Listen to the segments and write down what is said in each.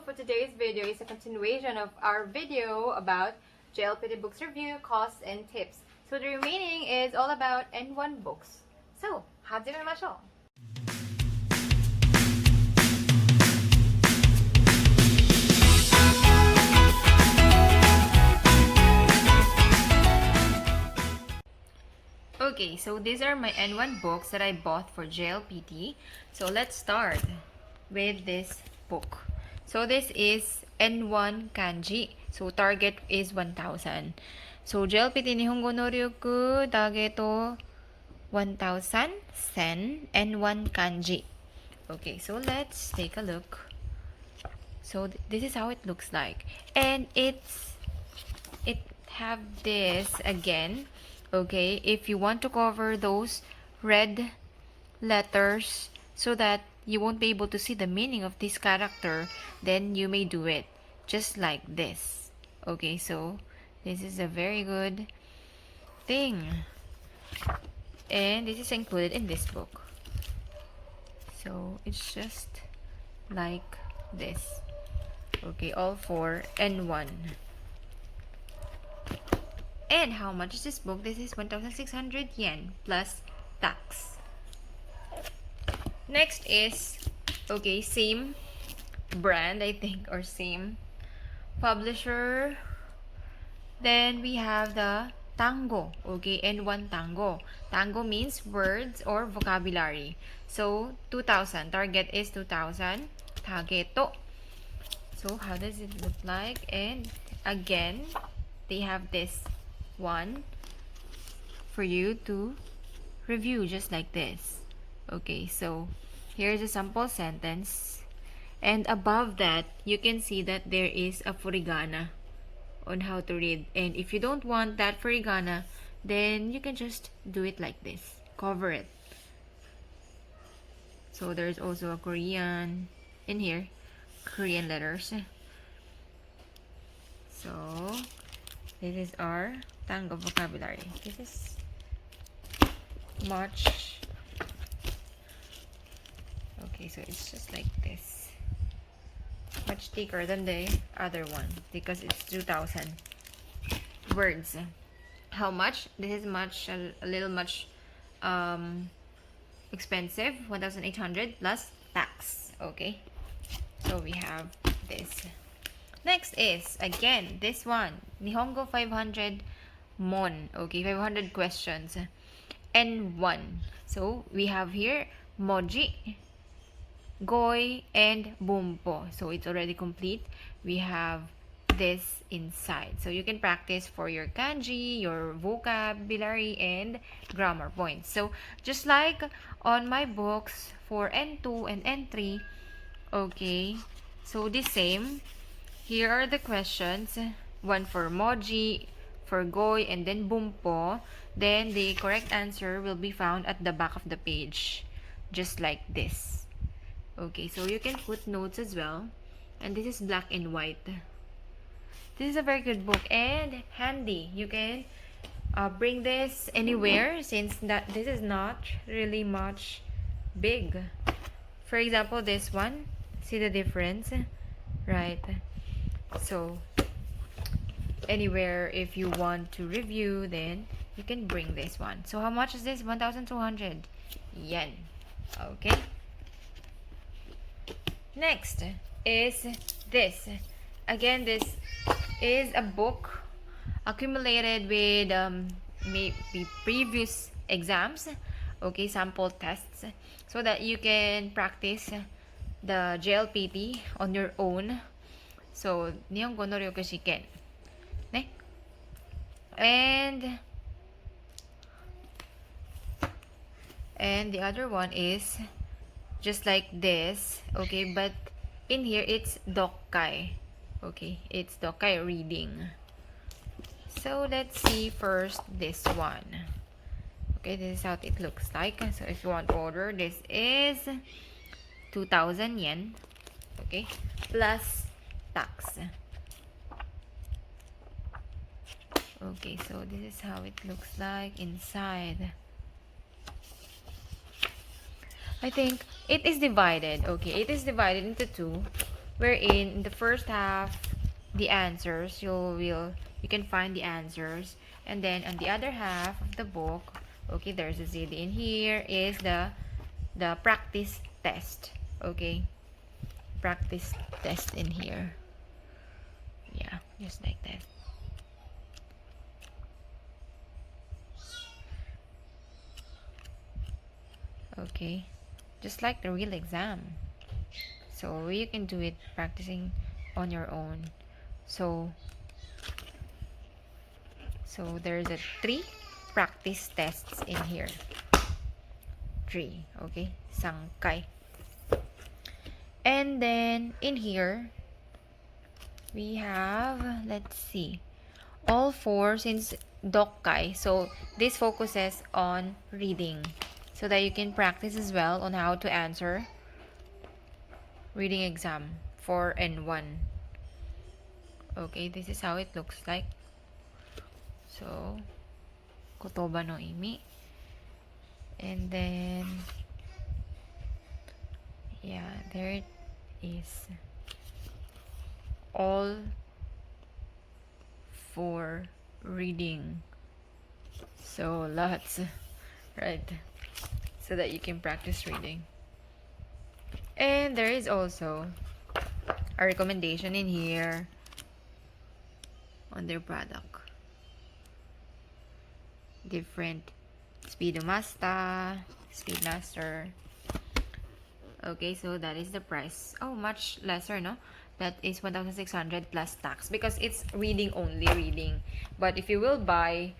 for today's video is a continuation of our video about Jlpt Books review, costs, and tips. So the remaining is all about N1 books. So, 하지 마셔. Okay, so these are my N1 books that I bought for Jlpt. So let's start with this book. So this is N1 kanji. So target is 1,000. So Jlpt Nihongo no Ryuku target 1,000 sen N1 kanji. Okay, so let's take a look. So this is how it looks like, and it have this again. Okay, if you want to cover those red letters so that you won't be able to see the meaning of this character, then you may do it just like this. Okay, so this is a very good thing, and this is included in this book. So it's just like this. Okay, all for N1. And how much is this book? This is 1,600 yen plus tax. Next is, okay, same brand, I think, or same publisher. Then we have the Tango, okay, N1 Tango. Tango means words or vocabulary. So 2,000, target is 2,000. Tageto. So how does it look like? And again, they have this one for you to review just like this. Okay, so here's a sample sentence, and above that you can see that there is a furigana on how to read. And if you don't want that furigana, then you can just do it like this, cover it. So there's also a Korean in here, Korean letters. So this is our Tango vocabulary. This is much. Okay, so it's just like this. Much thicker than the other one because it's 2,000 words. How much? This is much, a little much expensive. 1,800 plus tax. Okay, so we have this. Next is, again, this one. Nihongo 500 mon. Okay, 500 questions. N1. So, we have here moji, goi, and bumpo. So, it's already complete. We have this inside. So, you can practice for your kanji, your vocabulary, and grammar points. So, just like on my books for N2 and N3, okay, so the same. Here are the questions. One for moji, for goi, and then bumpo. Then the correct answer will be found at the back of the page, just like this. Okay, so you can put notes as well. And this is black and white. This is a very good book and handy. You can bring this anywhere since that this is not really much big. For example, this one, see the difference, right? So anywhere if you want to review, then you can bring this one. So how much is this? 1,200 yen. Okay, next is this. Again, this is a book accumulated with maybe previous exams, okay, sample tests, so that you can practice the Jlpt on your own. So, Nihongo no Ryoku Shiken. Ne? And the other one is just like this, okay, but in here it's dokkai. Okay, it's dokkai reading. So let's see first this one. Okay, this is how it looks like. So if you want to order, this is 2,000 yen, okay, plus tax. Okay, so this is how it looks like inside. I think it is divided. Okay, it is divided into two. wherein in the first half, the answers, you can find the answers, and then on the other half of the book, okay, there's a CD in here, is the practice test. Okay, practice test in here. Yeah, just like that. Okay, just like the real exam. So you can do it practicing on your own. So there's a 3 practice tests in here. 3, okay, sangkay. And then in here we have, let's see, all 4 since dokkai. So this focuses on reading, so that you can practice as well on how to answer reading exam 4 and 1. Okay, this is how it looks like. So kotoba no imi, and then yeah, there it is, all for reading. So lots, right? So that you can practice reading. And there is also a recommendation in here on their product. Different Speedomasta, Speedmaster. Okay, so that is the price. Oh, much lesser, no? That is 1,600 plus tax, because it's reading only, reading. But if you will buy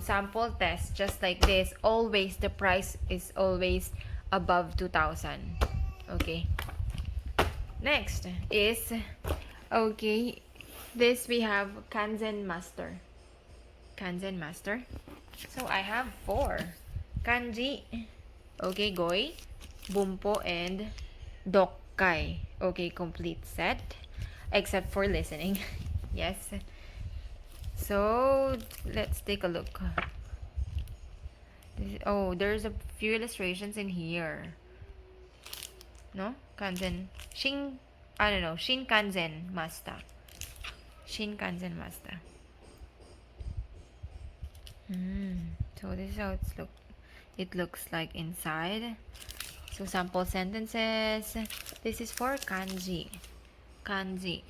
sample test just like this, always the price is always above 2,000. Okay. Next is, okay, this we have Kanzen Master. Kanzen Master. So I have 4 kanji. Okay, goi, bumpo, and dokkai. Okay, complete set, except for listening. Yes. So let's take a look. Oh, there's a few illustrations in here. No? Kanzen. I don't know. Shinkansen Masta. Shinkansen Masta. So this is how it looks like inside. So sample sentences. This is for kanji. Kanji.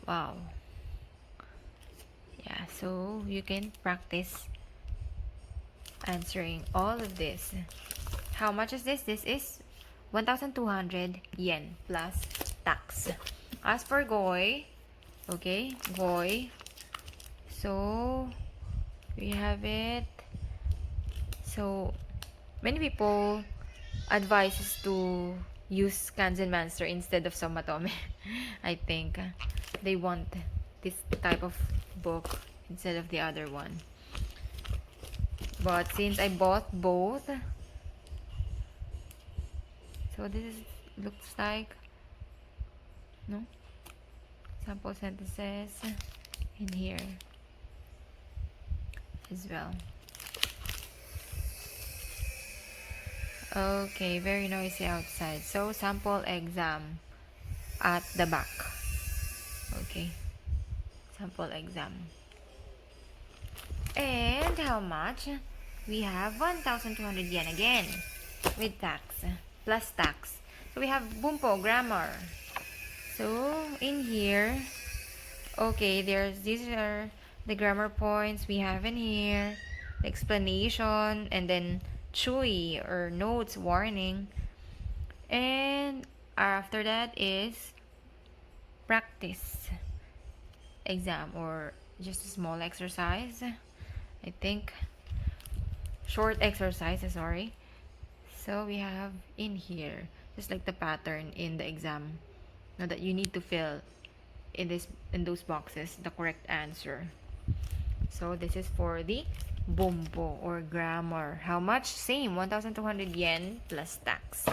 Wow. Yeah, so you can practice answering all of this. How much is this? This is 1,200 yen plus tax. As for goi, okay, goi. So we have it. So many people advise us to use Kanzen Master instead of Somatome. I think they want this type of book instead of the other one. But since I bought both, so this is, looks like, no, sample sentences in here as well. Okay, very noisy outside. So sample exam at the back. Okay, sample exam. And how much? We have 1,200 yen again with tax, plus tax. So we have Bumpo grammar. So in here, okay, these are the grammar points we have in here, the explanation, and then chui or notes, warning. And after that is practice exam, or just a small exercise. I think short exercises, sorry. So we have in here just like the pattern in the exam, now that you need to fill in those boxes the correct answer. So this is for the bumpo or grammar. How much? Same, 1,200 yen plus tax.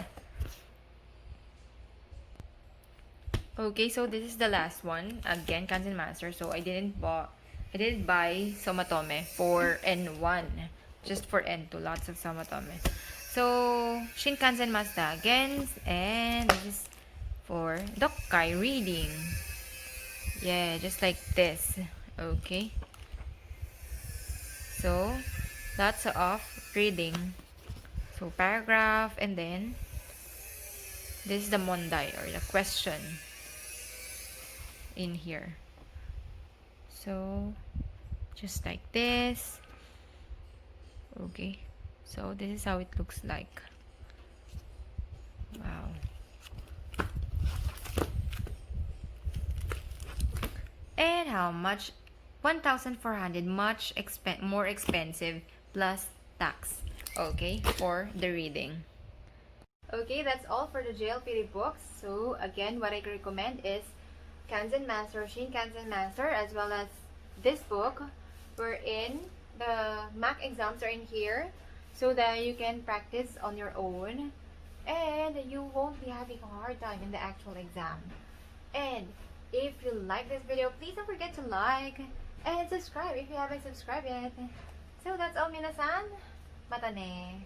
Okay, so this is the last one. Again, Kanzen Master. So I didn't buy Somatome for N1, just for N2, lots of Somatome. So Shinkansen Mazda again, and this is for Dokkai reading. Yeah, just like this. Okay. So, lots of reading. So, paragraph, and then this is the mondai or the question in here. So, just like this. Okay. So, this is how it looks like. Wow. And how much? 1,400, much more expensive plus tax. Okay, for the reading. Okay, that's all for the Jlpt books. So again, what I recommend is Kanzen Master, Shin Kanzen Master, as well as this book, wherein the MAC exams are in here, so that you can practice on your own, and you won't be having a hard time in the actual exam. And if you like this video, please don't forget to like and subscribe if you haven't subscribed yet. So that's all, Minnasan. Mata ne.